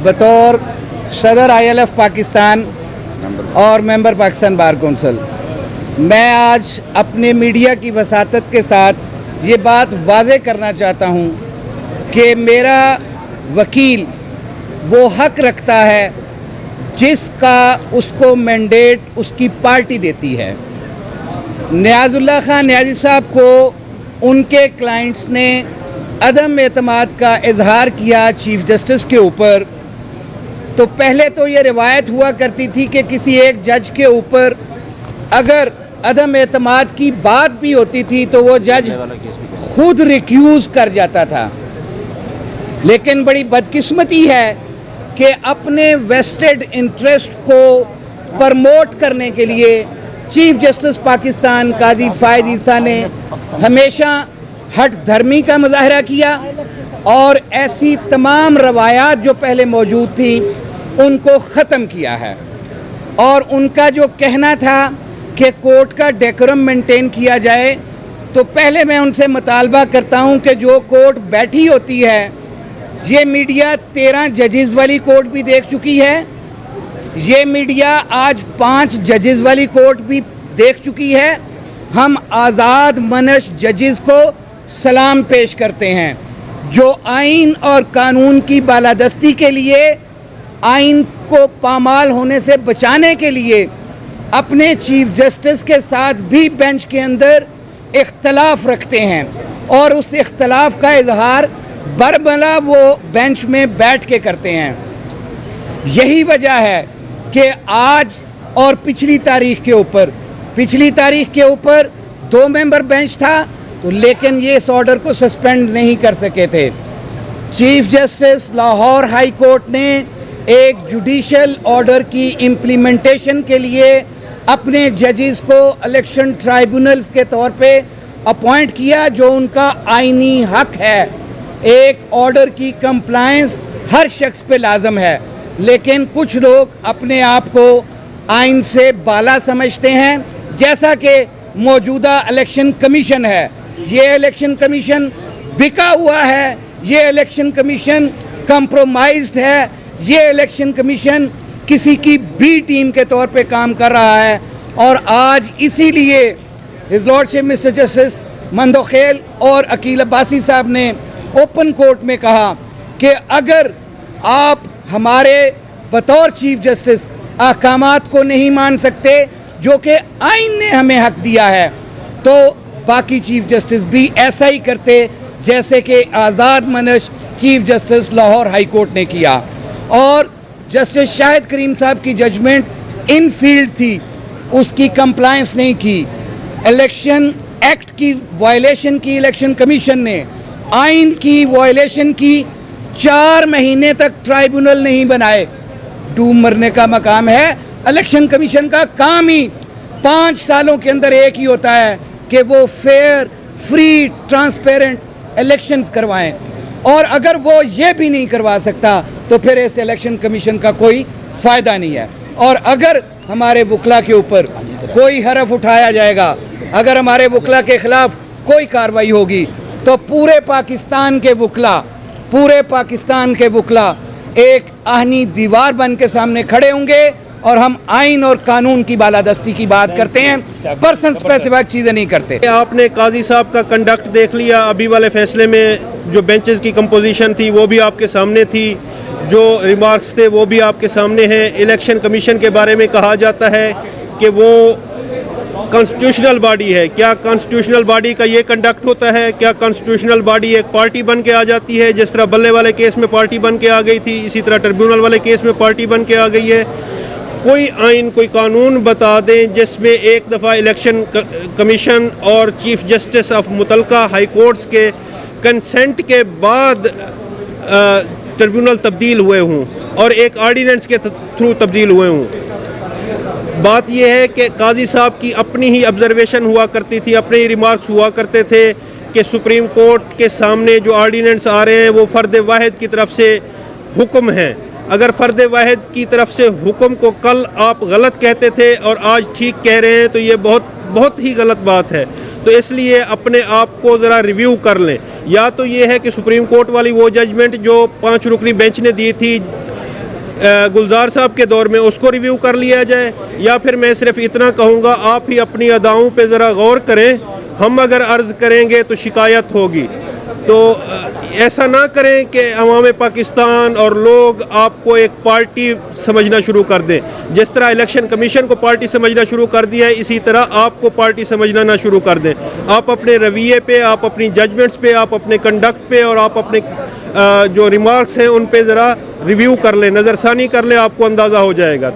बतौर सदर ILF पाकिस्तान और मेंबर पाकिस्तान बार कौंसिल, मैं आज अपने मीडिया की वसातत के साथ ये बात वाज़े करना चाहता हूँ कि मेरा वकील वो हक रखता है जिसका उसको मैंडेट उसकी पार्टी देती है। नियाज़ुल्लाह खान नियाज़ी साहब को उनके क्लाइंट्स ने अदम एतमाद का इजहार किया चीफ जस्टिस के ऊपर, तो पहले तो ये रिवायत हुआ करती थी कि किसी एक जज के ऊपर अगर अदम एतमाद की बात भी होती थी तो वो जज खुद रिक्यूज़ कर जाता था। लेकिन बड़ी बदकिस्मती है कि अपने वेस्टेड इंटरेस्ट को प्रमोट करने के लिए चीफ जस्टिस पाकिस्तान काजी फ़ायद ईसा ने हमेशा हट धर्मी का मुजाहरा किया और ऐसी तमाम रवायात जो पहले मौजूद थी उनको ख़त्म किया है। और उनका जो कहना था कि कोर्ट का डेकोरम मेंटेन किया जाए, तो पहले मैं उनसे मुतालबा करता हूं कि जो कोर्ट बैठी होती है, ये मीडिया 13 जजेस वाली कोर्ट भी देख चुकी है, ये मीडिया आज 5 जजेस वाली कोर्ट भी देख चुकी है। हम आज़ाद मनश जजेस को सलाम पेश करते हैं जो आइन और कानून की बालादस्ती के लिए, आइन को पामाल होने से बचाने के लिए अपने चीफ जस्टिस के साथ भी बेंच के अंदर इख्तलाफ रखते हैं और उस इख्तलाफ का इजहार बरबला वो बेंच में बैठ के करते हैं। यही वजह है कि आज और पिछली तारीख के ऊपर 2 मेंबर बेंच था, तो लेकिन ये इस ऑर्डर को सस्पेंड नहीं कर सके थे। Chief justice Lahore high court ने एक जुडिशल ऑर्डर की इम्प्लीमेंटेशन के लिए अपने जजेस को इलेक्शन ट्राइब्यूनल्स के तौर पे अपॉइंट किया, जो उनका आईनी हक है। एक ऑर्डर की कंप्लायंस हर शख्स पे लाजम है, लेकिन कुछ लोग अपने आप को आइन से बाला समझते हैं। जैसा कि मौजूदा इलेक्शन कमीशन है, ये इलेक्शन कमीशन बिका हुआ है, ये इलेक्शन कमीशन कंप्रोमाइज्ड है, ये इलेक्शन कमीशन किसी की बी टीम के तौर पे काम कर रहा है। और आज इसीलिए his lordship mister justice Mandokhel और अकील अब्बासी साहब ने ओपन कोर्ट में कहा कि अगर आप हमारे बतौर चीफ जस्टिस अहकामात को नहीं मान सकते जो कि आइन ने हमें हक दिया है, तो बाकी चीफ जस्टिस भी ऐसा ही करते जैसे कि आज़ाद मनश chief justice Lahore high court ने किया। और जस्टिस शाहिद करीम साहब की जजमेंट इन फील्ड थी, उसकी कंप्लायंस नहीं की। इलेक्शन एक्ट की वायलेशन की इलेक्शन कमीशन ने, आइन की वायलेशन की, 4 महीने तक ट्राइब्यूनल नहीं बनाए। डूब मरने का मकाम है। इलेक्शन कमीशन का काम ही 5 सालों के अंदर एक ही होता है कि वो फेयर, फ्री, ट्रांसपेरेंट इलेक्शंस करवाएं। और अगर वो ये भी नहीं करवा सकता तो फिर इस इलेक्शन कमीशन का कोई फ़ायदा नहीं है। और अगर हमारे वकला के ऊपर कोई हरफ उठाया जाएगा, अगर हमारे वकला के ख़िलाफ़ कोई कार्रवाई होगी, तो पूरे पाकिस्तान के वकला एक आहनी दीवार बन के सामने खड़े होंगे और हम आइन और कानून की बालादस्ती की बात करते हैं, पर्सन स्पेसिफिक चीज़ें नहीं करते। आपने काजी साहब का कंडक्ट देख लिया, अभी वाले फैसले में जो बेंचेस की कंपोजिशन थी वो भी आपके सामने थी, जो रिमार्क्स थे वो भी आपके सामने हैं। इलेक्शन कमीशन के बारे में कहा जाता है कि वो कॉन्स्टिट्यूशनल बॉडी है। क्या कॉन्स्टिट्यूशनल बॉडी का ये कंडक्ट होता है? क्या कॉन्स्टिट्यूशनल बॉडी एक पार्टी बन के आ जाती है? जिस तरह बल्ले वाले केस में पार्टी बन के आ गई थी, इसी तरह ट्रिब्यूनल वाले केस में पार्टी बन के आ गई है। कोई आइन, कोई कानून बता दें जिसमें एक दफ़ा इलेक्शन कमीशन और चीफ जस्टिस ऑफ मुतलका हाई कोर्ट्स के कंसेंट के बाद ट्रिब्यूनल तब्दील हुए हों और एक ऑर्डिनेंस के थ्रू तब्दील हुए हों। बात यह है कि काजी साहब की अपनी ही ऑब्जर्वेशन हुआ करती थी, अपने ही रिमार्क्स हुआ करते थे कि सुप्रीम कोर्ट के सामने जो ऑर्डिनेंस आ रहे हैं वो फ़र्द वाहिद की तरफ से हुक्म हैं। अगर फ़र्द वाहिद की तरफ से हुक्म को कल आप गलत कहते थे और आज ठीक कह रहे हैं, तो ये बहुत ही गलत बात है। तो इसलिए अपने आप को ज़रा रिव्यू कर लें। या तो ये है कि सुप्रीम कोर्ट वाली वो जजमेंट जो 5 रुकनी बेंच ने दी थी गुलजार साहब के दौर में उसको रिव्यू कर लिया जाए, या फिर मैं सिर्फ इतना कहूँगा आप ही अपनी अदाओं पे ज़रा गौर करें। हम अगर अर्ज़ करेंगे तो शिकायत होगी, तो ऐसा ना करें कि अवाम पाकिस्तान और लोग आपको एक पार्टी समझना शुरू कर दें। जिस तरह इलेक्शन कमीशन को पार्टी समझना शुरू कर दिया है, इसी तरह आपको पार्टी समझना ना शुरू कर दें। आप अपने रवैये पे, आप अपनी जजमेंट्स पे, आप अपने कंडक्ट पे और आप अपने जो रिमार्क्स हैं उन पे ज़रा रिव्यू कर लें, नज़रसानी कर लें, आपको अंदाज़ा हो जाएगा।